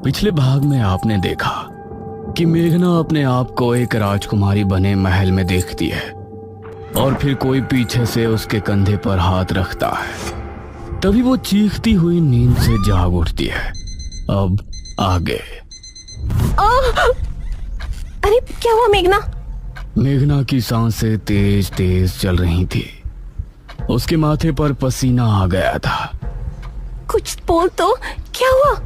पिछले भाग में आपने देखा कि मेघना अपने आप को एक राजकुमारी बने महल में देखती है और फिर कोई पीछे से उसके कंधे पर हाथ रखता है। तभी वो चीखती हुई नींद से जाग उठती है। अब आगे। अरे क्या हुआ मेघना? मेघना की सांसें तेज तेज चल रही थी। उसके माथे पर पसीना आ गया था। कुछ बोल तो, क्या हुआ?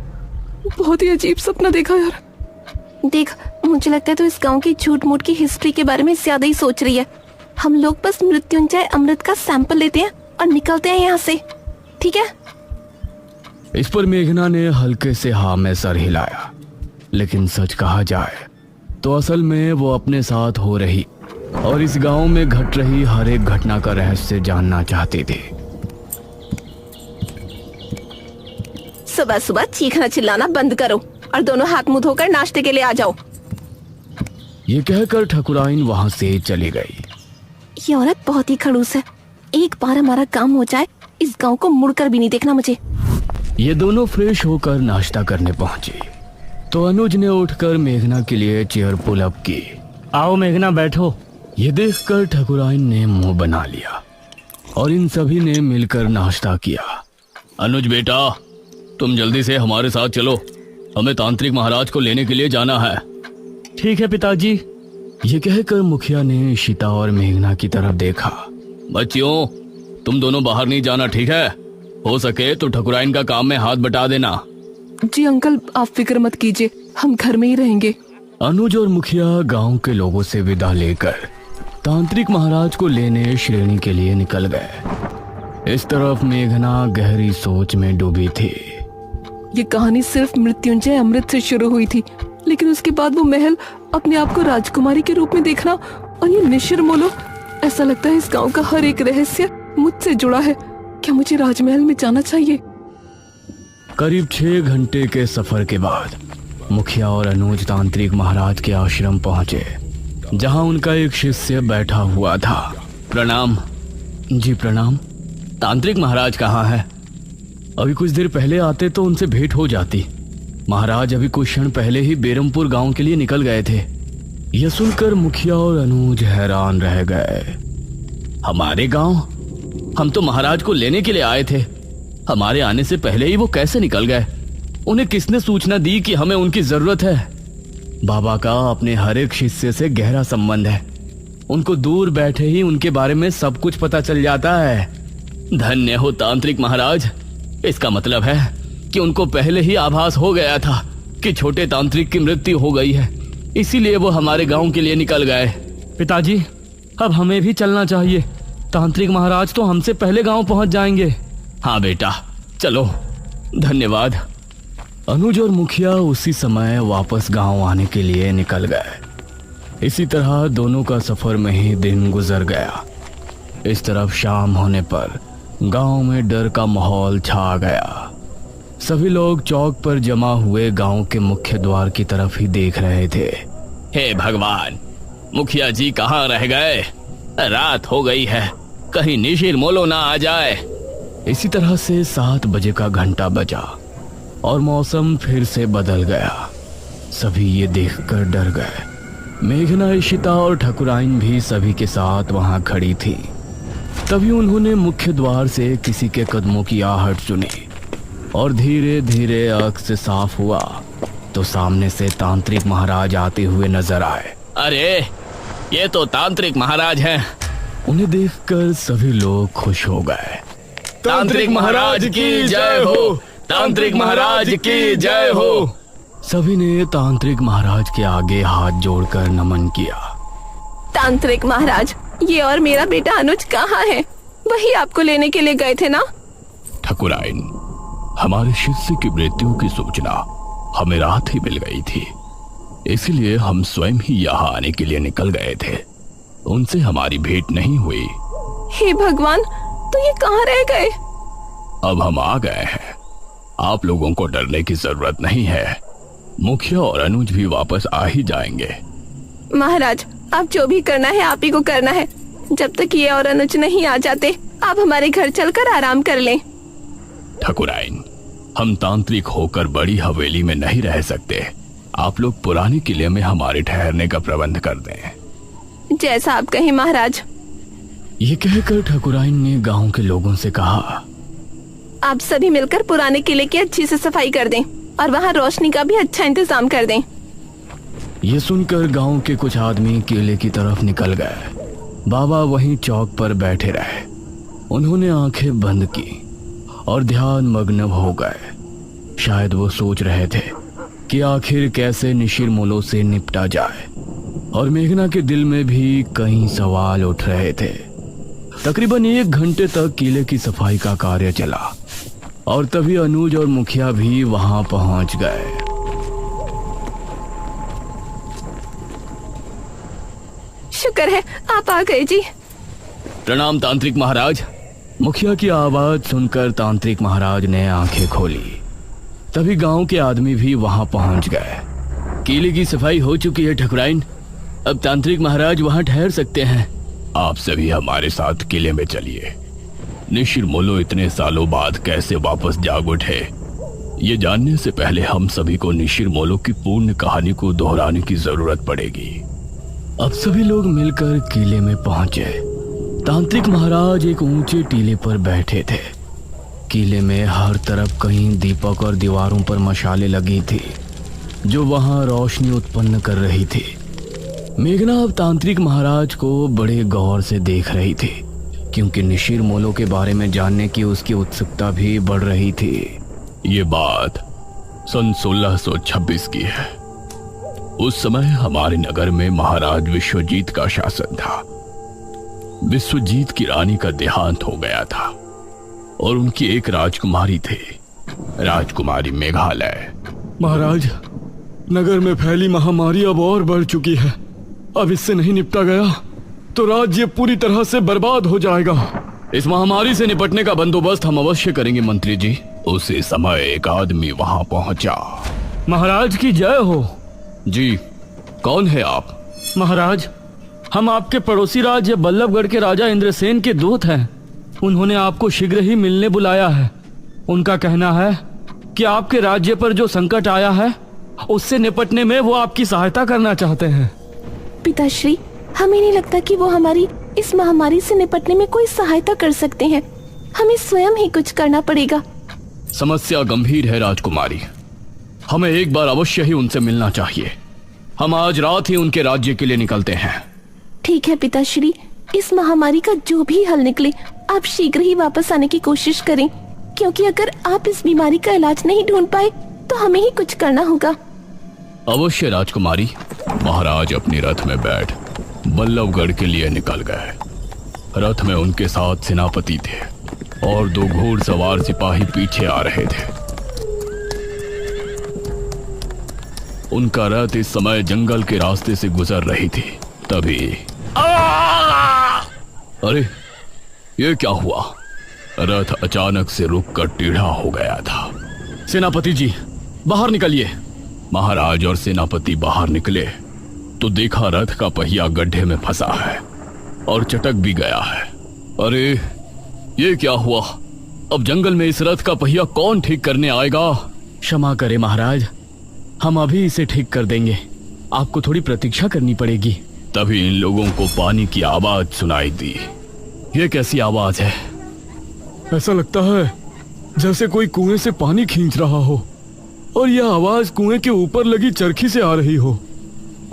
बहुत ही अजीब सपना देखा यार। देख, मुझे लगता है तो इस गांव की झूठ मूठ की हिस्ट्री के बारे में ज्यादा ही सोच रही है। हम लोग बस मृत्युंजय अमृत का सैंपल लेते हैं और निकलते हैं यहाँ से, ठीक है? इस पर मेघना ने हल्के से हाँ में सर हिलाया। लेकिन सच कहा जाए तो असल में वो अपने साथ हो रही और इस गांव में घट रही हर एक घटना का रहस्य जानना चाहते थे। सुबह सुबह चीखना चिल्लाना बंद करो और दोनों हाथ मुंह धोकर नाश्ते के लिए आ जाओ। ये कहकर ठकुराइन वहां से चली गई। ये औरत बहुत ही खड़ूस है। एक बार हमारा काम हो जाए, इस गांव को मुड़कर भी नहीं देखना मुझे। ये दोनों फ्रेश होकर नाश्ता करने पहुंचे तो अनुज ने उठकर मेघना के लिए चेयर पुल अप की। आओ मेघना, बैठो। ये देखकर ठकुराइन ने मुंह बना लिया और इन सभी ने मिलकर नाश्ता किया। अनुज बेटा, तुम जल्दी से हमारे साथ चलो, हमें तांत्रिक महाराज को लेने के लिए जाना है। ठीक है पिताजी। ये कहकर मुखिया ने इशिता और मेघना की तरफ देखा। बच्चियों, तुम दोनों बाहर नहीं जाना, ठीक है? हो सके तो ठकुराइन का काम में हाथ बटा देना। जी अंकल, आप फिक्र मत कीजिए, हम घर में ही रहेंगे। अनुज और मुखिया गांव के लोगों से विदा लेकर तांत्रिक महाराज को लेने श्रेणी के लिए निकल गए। इस तरफ मेघना गहरी सोच में डूबी थी। ये कहानी सिर्फ मृत्युंजय अमृत से शुरू हुई थी, लेकिन उसके बाद वो महल, अपने आप को राजकुमारी के रूप में देखना और ये निशिर मोलो, ऐसा लगता है इस गांव का हर एक रहस्य मुझसे जुड़ा है। क्या मुझे राजमहल में जाना चाहिए? करीब 6 घंटे के सफर के बाद मुखिया और अनुज तांत्रिक महाराज के आश्रम पहुंचे, जहां उनका एक शिष्य बैठा हुआ था। प्रणाम। जी प्रणाम। तांत्रिक महाराज कहाँ है? अभी कुछ देर पहले आते तो उनसे भेंट हो जाती। महाराज अभी कुछ क्षण पहले ही बेरमपुर गांव के लिए निकल गए थे। यह सुनकर मुखिया और अनुज हैरान रह गए। हमारे गांव? हम तो महाराज को लेने के लिए आए थे। हमारे आने से पहले ही वो कैसे निकल गए? उन्हें किसने सूचना दी कि हमें उनकी जरूरत है? बाबा का अपने हर एक शिष्य से गहरा संबंध है। उनको दूर बैठे ही उनके बारे में सब कुछ पता चल जाता है। धन्य हो तांत्रिक महाराज। इसका मतलब है कि उनको पहले ही आभास हो गया था कि छोटे तांत्रिक की मृत्यु हो गई है, इसीलिए वो हमारे गांव के लिए निकल गए। पिताजी, अब हमें भी चलना चाहिए। तांत्रिक महाराज तो हमसे पहले गांव पहुंच जाएंगे। हाँ बेटा, चलो। धन्यवाद। अनुज और मुखिया उसी समय वापस गांव आने के लिए निकल गए। इसी तरह दोनों का सफर में ही दिन गुजर गया। इस तरफ शाम होने पर गांव में डर का माहौल छा गया। सभी लोग चौक पर जमा हुए गांव के मुख्य द्वार की तरफ ही देख रहे थे। हे भगवान, मुखिया जी कहाँ रह गए? रात हो गई है, कहीं निशिर मोलो ना आ जाए। इसी तरह से 7 बजे का घंटा बजा और मौसम फिर से बदल गया। सभी ये देखकर डर गए। मेघना, इशिता और ठकुराइन भी सभी के साथ वहां खड़ी थी। तभी उन्होंने मुख्य द्वार से किसी के कदमों की आहट सुनी और धीरे धीरे आंख से साफ हुआ तो सामने से तांत्रिक महाराज आते हुए नजर आए। अरे, ये तो तांत्रिक महाराज हैं। उन्हें देखकर सभी लोग खुश हो गए। तांत्रिक महाराज की जय हो! तांत्रिक महाराज की जय हो! सभी ने तांत्रिक महाराज के आगे हाथ जोड़कर नमन किया। तांत्रिक महाराज, ये और मेरा बेटा अनुज कहाँ है? वही आपको लेने के लिए गए थे ना? ठकुराइन, हमारे शिष्य की मृत्यु की सूचना हमें रात ही मिल गई थी, इसलिए हम स्वयं ही यहाँ आने के लिए निकल गए थे। उनसे हमारी भेंट नहीं हुई। हे भगवान, तो ये कहाँ रह गए? अब हम आ गए हैं। आप लोगों को डरने की जरूरत नहीं है। मुखिया और अनुज भी वापस आ ही जाएंगे। महाराज, आप जो भी करना है आप ही को करना है। जब तक ये और अनुज नहीं आ जाते, आप हमारे घर चलकर आराम कर लें। ठकुराइन, हम तांत्रिक होकर बड़ी हवेली में नहीं रह सकते। आप लोग पुराने किले में हमारे ठहरने का प्रबंध कर दें। जैसा आप कहें महाराज। ये कहकर ठाकुराइन ने गांव के लोगों से कहा, आप सभी मिलकर पुराने किले की अच्छी से सफाई कर दें और वहाँ रोशनी का भी अच्छा इंतजाम कर दें। ये सुनकर गांव के कुछ आदमी किले की तरफ निकल गए। बाबा वहीं चौक पर बैठे रहे। उन्होंने आंखें बंद की और ध्यान मग्न हो गए। शायद वो सोच रहे थे कि आखिर कैसे निशिर-मोलो से निपटा जाए, और मेघना के दिल में भी कई सवाल उठ रहे थे। तकरीबन 1 घंटे तक किले की सफाई का कार्य चला और तभी अनुज और मुखिया भी वहां पहुंच गए। शुक्र है आप आ गए जी। प्रणाम तांत्रिक महाराज। मुखिया की आवाज सुनकर तांत्रिक महाराज ने आंखें खोली। तभी गांव के आदमी भी वहां पहुंच गए। किले की सफाई हो चुकी है ठाकुराइन, अब तांत्रिक महाराज वहां ठहर सकते हैं। आप सभी हमारे साथ किले में चलिए। निशिर-मोलो इतने सालों बाद कैसे वापस जाग उठे, ये जानने से पहले हम सभी को निशिर-मोलो की पूर्ण कहानी को दोहराने की जरूरत पड़ेगी। अब सभी लोग मिलकर किले में पहुंचे। तांत्रिक महाराज एक ऊंचे टीले पर बैठे थे। किले में हर तरफ कहीं दीपक और दीवारों पर मशालें लगी थी जो वहां रोशनी उत्पन्न कर रही थी। मेघना अब तांत्रिक महाराज को बड़े गौर से देख रही थी, क्योंकि निशिर-मोलो के बारे में जानने की उसकी उत्सुकता भी बढ़ रही थी। ये बात सन 1626 की है। उस समय हमारे नगर में महाराज विश्वजीत का शासन था। विश्वजीत की रानी का देहांत हो गया था और उनकी एक राजकुमारी थी, राजकुमारी मेघालय। महाराज, नगर में फैली महामारी अब और बढ़ चुकी है। अब इससे नहीं निपटा गया तो राज्य पूरी तरह से बर्बाद हो जाएगा। इस महामारी से निपटने का बंदोबस्त हम अवश्य करेंगे मंत्री जी। उसी समय एक आदमी वहां पहुंचा। महाराज की जय हो। जी, कौन है आप? महाराज, हम आपके पड़ोसी राज्य बल्लभगढ़ के राजा इंद्रसेन के दूत हैं। उन्होंने आपको शीघ्र ही मिलने बुलाया है। उनका कहना है कि आपके राज्य पर जो संकट आया है उससे निपटने में वो आपकी सहायता करना चाहते हैं। पिताश्री, हमें नहीं लगता कि वो हमारी इस महामारी से निपटने में कोई सहायता कर सकते हैं। हमें स्वयं ही कुछ करना पड़ेगा। समस्या गंभीर है राजकुमारी, हमें एक बार अवश्य ही उनसे मिलना चाहिए। हम आज रात ही उनके राज्य के लिए निकलते हैं। ठीक है पिताश्री, इस महामारी का जो भी हल निकले आप शीघ्र ही वापस आने की कोशिश करें, क्योंकि अगर आप इस बीमारी का इलाज नहीं ढूंढ पाए तो हमें ही कुछ करना होगा। अवश्य राजकुमारी। महाराज अपनी रथ में बैठ बल्लभगढ़ के लिए निकल गए। रथ में उनके साथ सेनापति थे और 2 घोड़सवार सिपाही पीछे आ रहे थे। उनका रथ इस समय जंगल के रास्ते से गुजर रही थी। तभी अरे, ये क्या हुआ? रथ अचानक से रुककर टेढ़ा हो गया था। सेनापति जी, बाहर निकलिए। महाराज और सेनापति बाहर निकले तो देखा रथ का पहिया गड्ढे में फंसा है और चटक भी गया है। अरे, ये क्या हुआ? अब जंगल में इस रथ का पहिया कौन ठीक करने आएगा? क्षमा करें महाराज, हम अभी इसे ठीक कर देंगे। आपको थोड़ी प्रतीक्षा करनी पड़ेगी। तभी इन लोगों को पानी की आवाज सुनाई दी। ये कैसी आवाज है? ऐसा लगता है जैसे कोई कुएं से पानी खींच रहा हो और यह आवाज कुएं के ऊपर लगी चरखी से आ रही हो।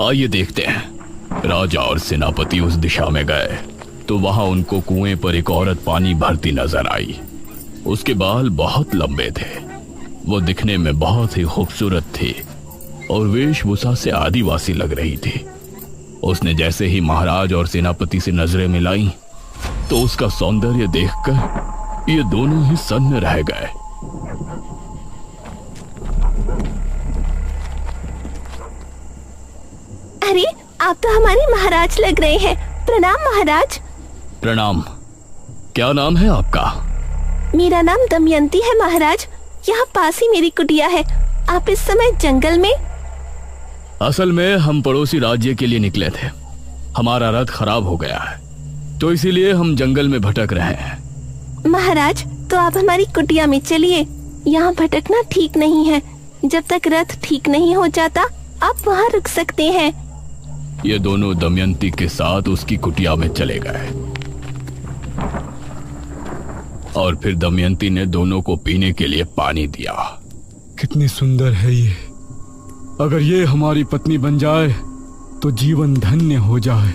आइए देखते हैं। राजा और सेनापति उस दिशा में गए तो वहां उनको कुएं पर एक औरत पानी भरती नजर आई। उसके बाल बहुत लंबे थे, वो दिखने में बहुत ही खूबसूरत थी और वेशभूषा से आदिवासी लग रही थी। उसने जैसे ही महाराज और सेनापति से नजरें मिलाई तो उसका सौंदर्य देखकर ये दोनों ही सन्न रह गए। अरे, आप तो हमारे महाराज लग रहे हैं। प्रणाम महाराज। प्रणाम। क्या नाम है आपका? मेरा नाम दमयंती है महाराज। यहाँ पास ही मेरी कुटिया है। आप इस समय जंगल में? असल में हम पड़ोसी राज्य के लिए निकले थे। हमारा रथ खराब हो गया है तो इसीलिए हम जंगल में भटक रहे हैं। महाराज, तो आप हमारी कुटिया में चलिए। यहाँ भटकना ठीक नहीं है। जब तक रथ ठीक नहीं हो जाता आप वहाँ रुक सकते हैं। ये दोनों दमयंती के साथ उसकी कुटिया में चले गए और फिर दमयंती ने दोनों को पीने के लिए पानी दिया। कितनी सुंदर है ये। अगर ये हमारी पत्नी बन जाए तो जीवन धन्य हो जाए।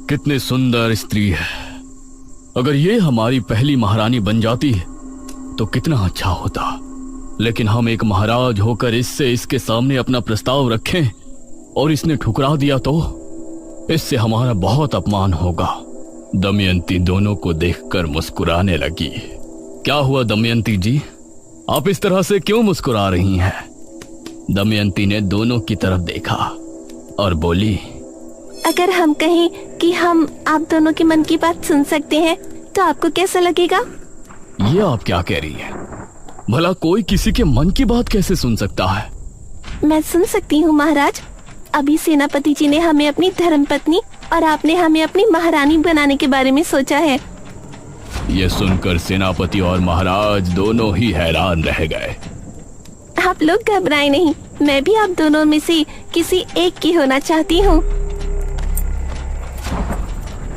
कितनी सुंदर स्त्री है। अगर ये हमारी पहली महारानी बन जाती तो कितना अच्छा होता। लेकिन हम एक महाराज होकर इसके सामने अपना प्रस्ताव रखें और इसने ठुकरा दिया तो इससे हमारा बहुत अपमान होगा। दमयंती दोनों को देखकर मुस्कुराने लगी। क्या हुआ दमयंती जी, आप इस तरह से क्यों मुस्कुरा रही हैं? दमयंती ने दोनों की तरफ देखा और बोली, अगर हम कहें कि हम आप दोनों के मन की बात सुन सकते हैं तो आपको कैसा लगेगा? ये आप क्या कह रही हैं? भला कोई किसी के मन की बात कैसे सुन सकता है? मैं सुन सकती हूँ महाराज। अभी सेनापति जी ने हमें अपनी धर्मपत्नी और आपने हमें अपनी महारानी बनाने के बारे में सोचा है। ये सुनकर सेनापति और महाराज दोनों ही हैरान रह गए। आप लोग घबराएं नहीं, मैं भी आप दोनों में से किसी एक की होना चाहती हूँ।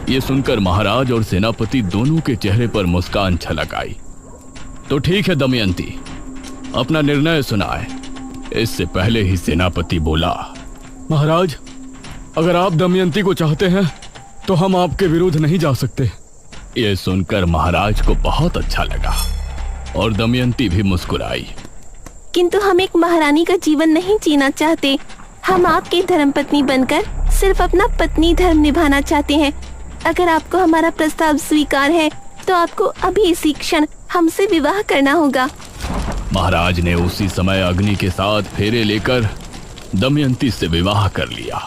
ये सुनकर महाराज और सेनापति दोनों के चेहरे पर मुस्कान छलक आई। तो ठीक है दमयंती, अपना निर्णय सुनाए। इससे पहले ही सेनापति बोला, महाराज, अगर आप दमयंती को चाहते हैं तो हम आपके विरुद्ध नहीं जा सकते। ये सुनकर महाराज को बहुत अच्छा लगा और दमयंती भी मुस्कुराई। किंतु हम एक महारानी का जीवन नहीं जीना चाहते। हम आपकी धर्मपत्नी बनकर सिर्फ अपना पत्नी धर्म निभाना चाहते हैं। अगर आपको हमारा प्रस्ताव स्वीकार है तो आपको अभी इसी क्षण हमसे विवाह करना होगा। महाराज ने उसी समय अग्नि के साथ फेरे लेकर दमयंती से विवाह कर लिया।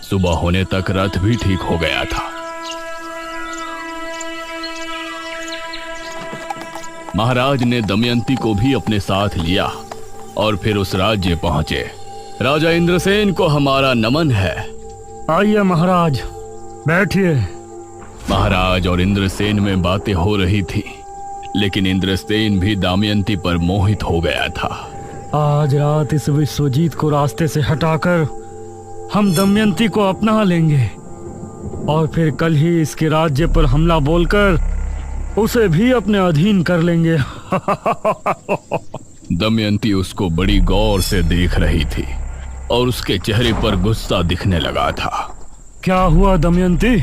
सुबह होने तक रथ भी ठीक हो गया था। महाराज ने दमयंती को भी अपने साथ लिया और फिर उस राज्य पहुंचे। राजा इंद्रसेन को हमारा नमन है। आइए महाराज, बैठिए। महाराज और इंद्रसेन में बातें हो रही थी, लेकिन इंद्रसेन भी दमयंती पर मोहित हो गया था। आज रात इस विश्वजीत को रास्ते से हटाकर हम दमयंती को अपना लेंगे और फिर कल ही इसके राज्य पर हमला बोलकर उसे भी अपने अधीन कर लेंगे। दमयंती उसको बड़ी गौर से देख रही थी और उसके चेहरे पर गुस्सा दिखने लगा था। क्या हुआ दमयंती?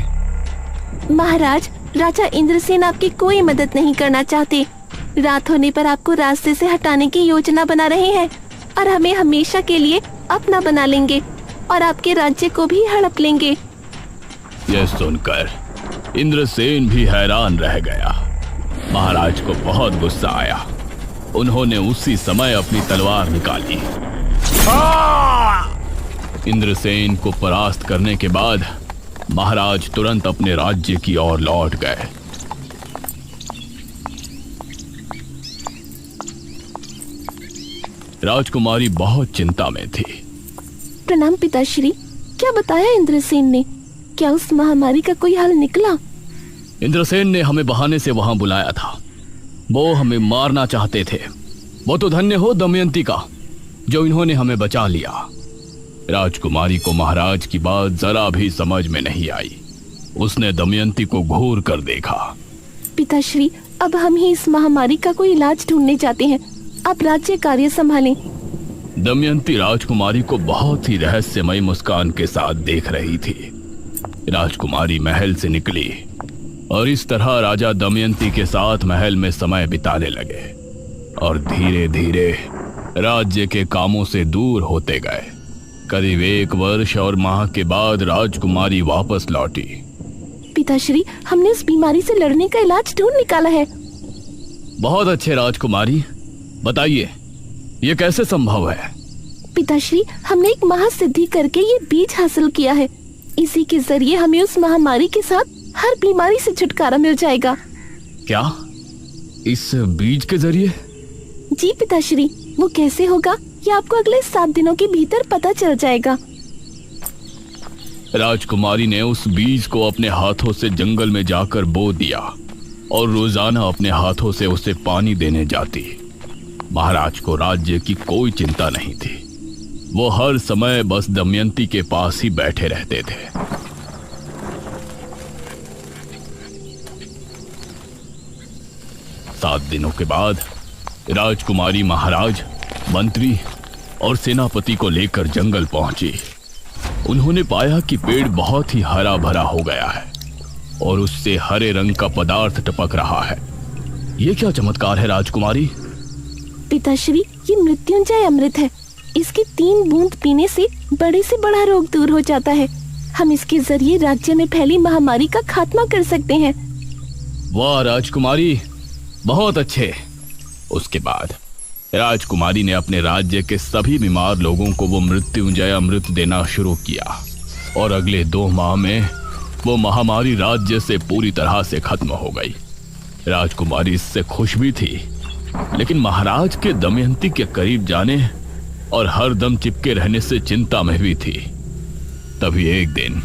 महाराज, राजा इंद्रसेन आपकी कोई मदद नहीं करना चाहते। रात होने पर आपको रास्ते से हटाने की योजना बना रहे हैं और हमें हमेशा के लिए अपना बना लेंगे और आपके राज्य को भी हड़प लेंगे। यह सुनकर इंद्रसेन भी हैरान रह गया। महाराज को बहुत गुस्सा आया। उन्होंने उसी समय अपनी तलवार निकाली। इंद्रसेन को परास्त करने के बाद महाराज तुरंत अपने राज्य की ओर लौट गए। राजकुमारी बहुत चिंता में थी। प्रणाम पिताश्री। क्या बताया इंद्रसेन ने? क्या उस महामारी का कोई हल निकला? इंद्रसेन ने हमें बहाने से वहां बुलाया था। वो हमें मारना चाहते थे। वो तो धन्य हो दमयंती का जो इन्होंने हमें बचा लिया। राजकुमारी को महाराज की बात जरा भी समझ में नहीं आई। उसने दमयंती को घूर कर देखा। पिताश्री, अब हम ही इस महामारी का कोई इलाज ढूंढने जाते हैं। आप राज्य कार्य संभालें। दमयंती राजकुमारी को बहुत ही रहस्यमय मुस्कान के साथ देख रही थी। राजकुमारी महल से निकली और इस तरह राजा दमयंती के साथ महल में समय बिताने लगे और धीरे धीरे राज्य के कामों से दूर होते गए। करीब 1 वर्ष और माह के बाद राजकुमारी वापस लौटी। पिताश्री, हमने उस बीमारी से लड़ने का इलाज ढूंढ निकाला है। बहुत अच्छे राजकुमारी, बताइए ये कैसे संभव है? पिताश्री, हमने एक महासिद्धि करके ये बीज हासिल किया है। इसी के जरिए हमें उस महामारी के साथ हर बीमारी से छुटकारा मिल जाएगा। क्या? इस बीज के जरिए? जी पिताश्री, वो कैसे होगा ये आपको अगले 7 दिनों के भीतर पता चल जाएगा। राजकुमारी ने उस बीज को अपने हाथों से जंगल में जाकर बो दिया और रोजाना अपने हाथों से उसे पानी देने जाती। महाराज को राज्य की कोई चिंता नहीं थी। वो हर समय बस दमयंती के पास ही बैठे रहते थे। सात दिनों के बाद राजकुमारी महाराज, मंत्री और सेनापति को लेकर जंगल पहुंची। उन्होंने पाया कि पेड़ बहुत ही हरा भरा हो गया है और उससे हरे रंग का पदार्थ टपक रहा है। ये क्या चमत्कार है राजकुमारी? पिताश्री, ये मृत्युंजय अमृत है। इसकी 3 बूंद पीने से बड़े से बड़ा रोग दूर हो जाता है। हम इसके जरिए राज्य में फैली महामारी का खात्मा कर सकते हैं। वाह राजकुमारी, बहुत अच्छे। उसके बाद राजकुमारी ने अपने राज्य के सभी बीमार लोगों को वो मृत्युंजय अमृत देना शुरू किया और अगले 2 माह में वो महामारी राज्य से पूरी तरह से खत्म हो गई। राजकुमारी इससे खुश भी थी, लेकिन महाराज के दमयंती के करीब जाने और हर दम चिपके रहने से चिंता में भी थी। तभी एक दिन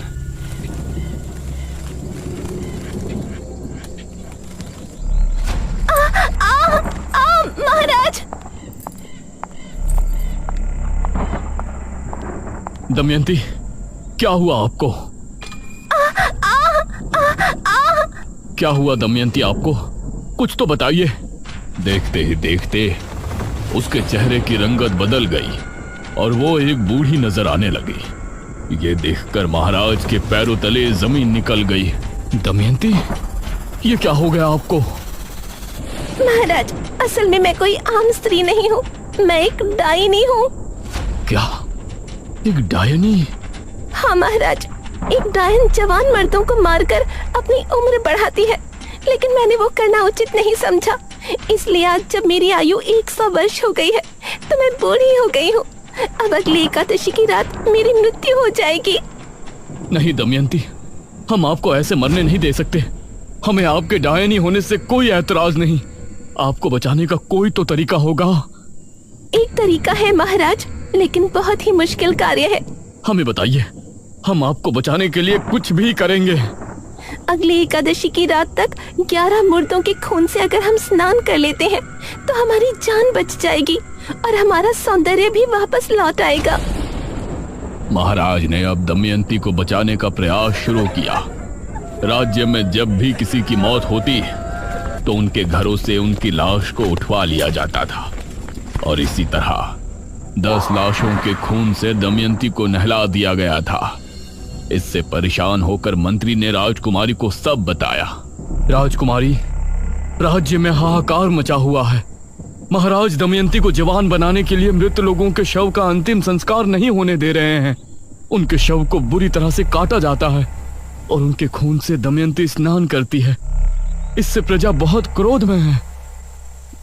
महाराज! दमयंती, क्या हुआ आपको? क्या हुआ दमयंती आपको? कुछ तो बताइए। देखते ही देखते उसके चेहरे की रंगत बदल गई और वो एक बूढ़ी नजर आने लगी। ये देखकर महाराज के पैरों तले जमीन निकल गई। दमयंती, ये क्या हो गया आपको? महाराज, असल में मैं कोई आम स्त्री नहीं हूँ, मैं एक डायनी हूँ। क्या? एक डायनी? हाँ महाराज, एक डायन जवान मर्दों को मारकर अपनी उम्र बढ़ाती है, लेकिन मैंने वो करना उचित नहीं समझा। इसलिए आज जब मेरी आयु 100 वर्ष हो गई है तो मैं बूढ़ी हो गई हूँ। अब अगली एकादशी की रात मेरी मृत्यु हो जाएगी। नहीं दमयंती, हम आपको ऐसे मरने नहीं दे सकते। हमें आपके डायनी होने से कोई ऐतराज नहीं। आपको बचाने का कोई तो तरीका होगा। एक तरीका है महाराज, लेकिन बहुत ही मुश्किल कार्य है। हमें बताइए, हम आपको बचाने के लिए कुछ भी करेंगे। अगली एकादशी की रात तक 11 मुर्दों के खून से अगर हम स्नान कर लेते हैं तो हमारी जान बच जाएगी और हमारा सौंदर्य भी वापस लौट आएगा। महाराज ने अब दमयंती को बचाने का प्रयास शुरू किया। राज्य में जब भी किसी की मौत होती तो उनके घरों से उनकी लाश को उठवा लिया जाता था और इसी तरह 10 लाशों के खून से दमयंती को नहला दिया गया था। इससे परेशान होकर मंत्री ने राजकुमारी को सब बताया। राजकुमारी, राज्य में हाहाकार मचा हुआ है। महाराज दमयंती को जवान बनाने के लिए मृत लोगों के शव का अंतिम संस्कार नहीं होने दे रहे हैं। उनके शव को बुरी तरह से काटा जाता है और उनके खून से दमयंती स्नान करती है। इससे प्रजा बहुत क्रोध में है।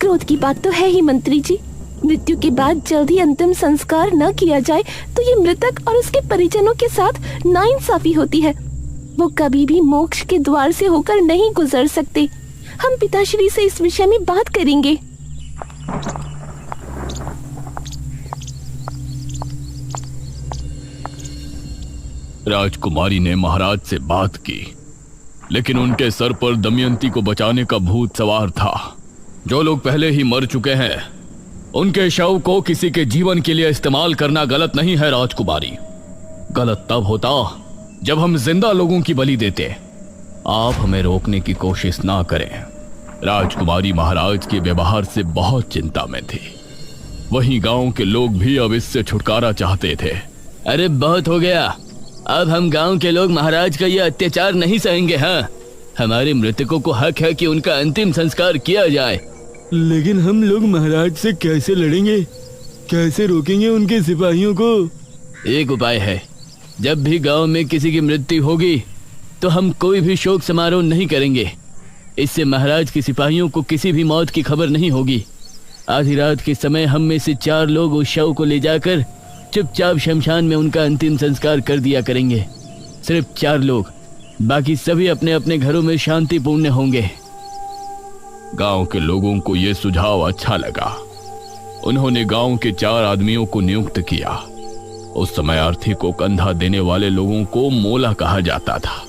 क्रोध की बात तो है ही मंत्री जी। मृत्यु के बाद जल्दी अंतिम संस्कार न किया जाए तो ये मृतक और उसके परिजनों के साथ नाइंसाफी होती है। वो कभी भी मोक्ष के द्वार से होकर नहीं गुजर सकते। हम पिताश्री से इस विषय में बात करेंगे। राजकुमारी ने महाराज से बात की, लेकिन उनके सर पर दमयंती को बचाने का भूत सवार था। जो लोग पहले ही मर चुके हैं उनके शव को किसी के जीवन के लिए इस्तेमाल करना गलत नहीं है राजकुमारी। गलत तब होता जब हम जिंदा लोगों की बलि देते। आप हमें रोकने की कोशिश ना करें। राजकुमारी महाराज के व्यवहार से बहुत चिंता में थी। वहीं गांव के लोग भी अब इससे छुटकारा चाहते थे। अरे बहुत हो गया, अब हम गांव के लोग महाराज का ये अत्याचार नहीं सहेंगे। हाँ, हमारे मृतकों को हक है कि उनका अंतिम संस्कार किया जाए। लेकिन हम लोग महाराज से कैसे लड़ेंगे? कैसे रोकेंगे उनके सिपाहियों को? एक उपाय है, जब भी गांव में किसी की मृत्यु होगी तो हम कोई भी शोक समारोह नहीं करेंगे। इससे महाराज के सिपाहियों को किसी भी मौत की खबर नहीं होगी। आधी रात के समय हम में से 4 लोग उस शव को ले जाकर चुपचाप शमशान में उनका अंतिम संस्कार कर दिया करेंगे। सिर्फ 4 लोग, बाकी सभी अपने अपने घरों में शांतिपूर्ण होंगे। गांव के लोगों को यह सुझाव अच्छा लगा। उन्होंने गांव के 4 आदमियों को नियुक्त किया। उस समय अर्थी को कंधा देने वाले लोगों को मोला कहा जाता था।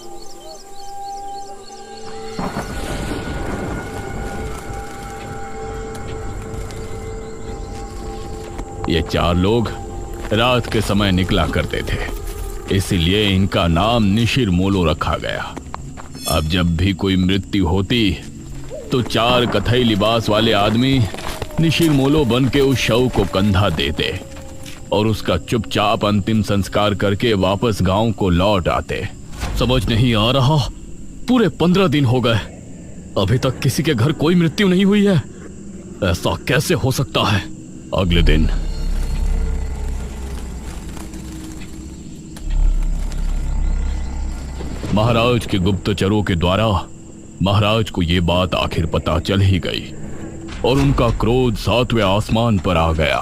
ये 4 लोग रात के समय निकला करते थे, इसीलिए इनका नाम निशिर मोलो रखा गया। अब जब भी कोई मृत्यु होती तो 4 कथई लिबास वाले आदमी निशिर मोलो बन के उस शव को कंधा देते और उसका चुपचाप अंतिम संस्कार करके वापस गांव को लौट आते। समझ नहीं आ रहा, पूरे 15 दिन हो गए, अभी तक किसी के घर कोई मृत्यु नहीं हुई है। ऐसा कैसे हो सकता है? अगले दिन महाराज के गुप्तचरों के द्वारा महाराज को यह बात आखिर पता चल ही गई और उनका क्रोध 7वें आसमान पर आ गया।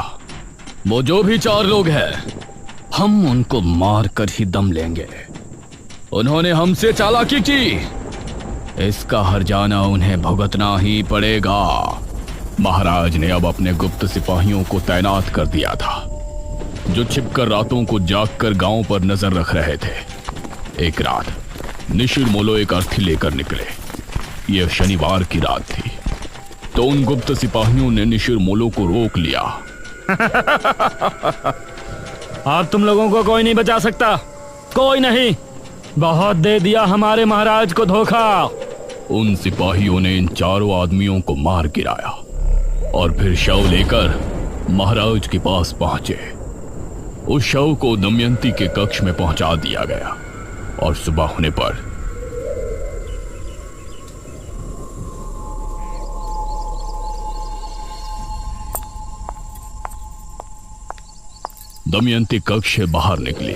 वो जो भी 4 लोग हैं, हम उनको मार कर ही दम लेंगे। उन्होंने हमसे चालाकी की, इसका हर्जाना उन्हें भुगतना ही पड़ेगा। महाराज ने अब अपने गुप्त सिपाहियों को तैनात कर दिया था, जो छिपकर रातों को जागकर गांव पर नजर रख रहे थे। एक रात निशिर मोलो एक अर्थी लेकर निकले। यह शनिवार की रात थी, तो उन गुप्त सिपाहियों ने निशिर मोलो को रोक लिया। अब तुम लोगों को कोई नहीं बचा सकता, कोई नहीं। बहुत दे दिया हमारे महाराज को धोखा। उन सिपाहियों ने इन 4 आदमियों को मार गिराया और फिर शव लेकर महाराज के पास पहुंचे। उस शव को दमयंती के कक्ष में पहुंचा दिया गया और सुबह होने पर दमयंती कक्ष से बाहर निकली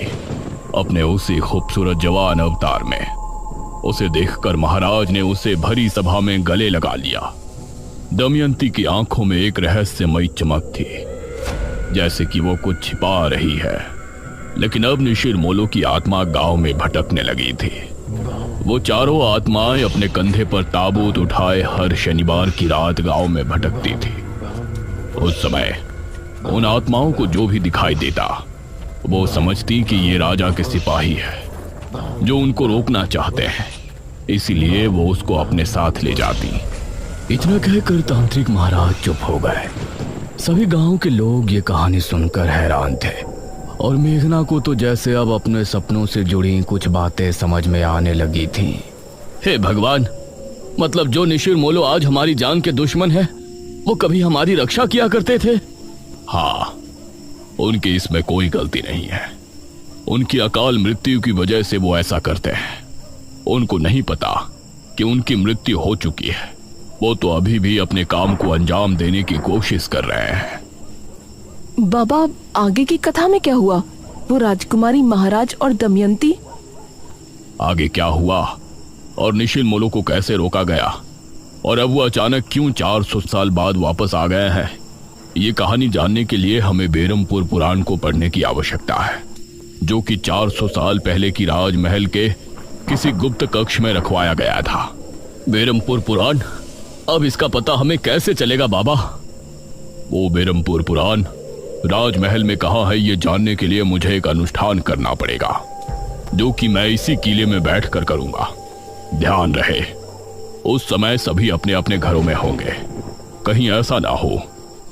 अपने उसी खूबसूरत जवान अवतार में। उसे देखकर महाराज ने उसे भरी सभा में गले लगा लिया। दमयंती की आंखों में एक रहस्यमयी चमक थी, जैसे कि वो कुछ छिपा रही है। लेकिन अब निशिर मोलो की आत्मा गांव में भटकने लगी थी। वो 4 आत्माएं अपने कंधे पर ताबूत उठाए हर शनिवार की रात गांव में भटकती थी। उस समय उन आत्माओं को जो भी दिखाई देता, वो समझती कि ये राजा के सिपाही है जो उनको रोकना चाहते हैं, इसीलिए वो उसको अपने साथ ले जाती। इतना कहकर तांत्रिक महाराज चुप हो गए। सभी गांव के लोग ये कहानी सुनकर हैरान थे और मेघना को तो जैसे अब अपने सपनों से जुड़ी कुछ बातें समझ में आने लगी थी। हे भगवान, मतलब जो निशिर मोलो आज हमारी जान के दुश्मन है, वो कभी हमारी रक्षा किया करते थे। हाँ, उनकी इसमें कोई गलती नहीं है। उनकी अकाल मृत्यु की वजह से वो ऐसा करते हैं। उनको नहीं पता कि उनकी मृत्यु हो चुकी है। वो तो अभी भी अपने काम को अंजाम देने की कोशिश कर रहे हैं। बाबा, आगे की कथा में क्या हुआ? वो राजकुमारी, महाराज और दमयंती? आगे क्या हुआ और निशिर मोलो को कैसे रोका गया और अब वो अचानक क्यों 400 साल बाद वापस आ गए हैं, ये कहानी जानने के लिए हमें बेरमपुर पुराण को पढ़ने की आवश्यकता है, जो कि 400 साल पहले की राजमहल के किसी गुप्त कक्ष में रखवाया गया था। बेरमपुर पुराण? अब इसका पता हमें कैसे चलेगा बाबा? वो बेरमपुर पुराण राजमहल में कहाँ है, ये जानने के लिए मुझे एक अनुष्ठान करना पड़ेगा, जो कि मैं इसी किले में बैठकर करूंगा। ध्यान रहे, उस समय सभी अपने अपने घरों में होंगे। कहीं ऐसा ना हो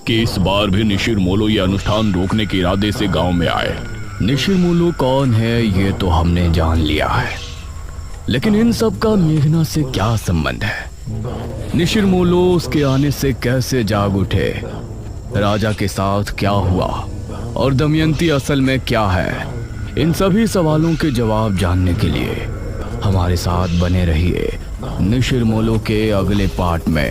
कि इस बार भी निशिर मोलो ये अनुष्ठान रोकने के इरादे से गांव में आए। निशिर मोलो कौन है ये तो हमने जान लिया है, लेकिन इन सब का मेघना से क्या संबंध है? निशिर मोलो उसके आने से कैसे जाग उठे? राजा के साथ क्या हुआ और दमयंती असल में क्या है? इन सभी सवालों के जवाब जानने के लिए हमारे साथ बने रहिए निशिर मोलो के अगले पार्ट में।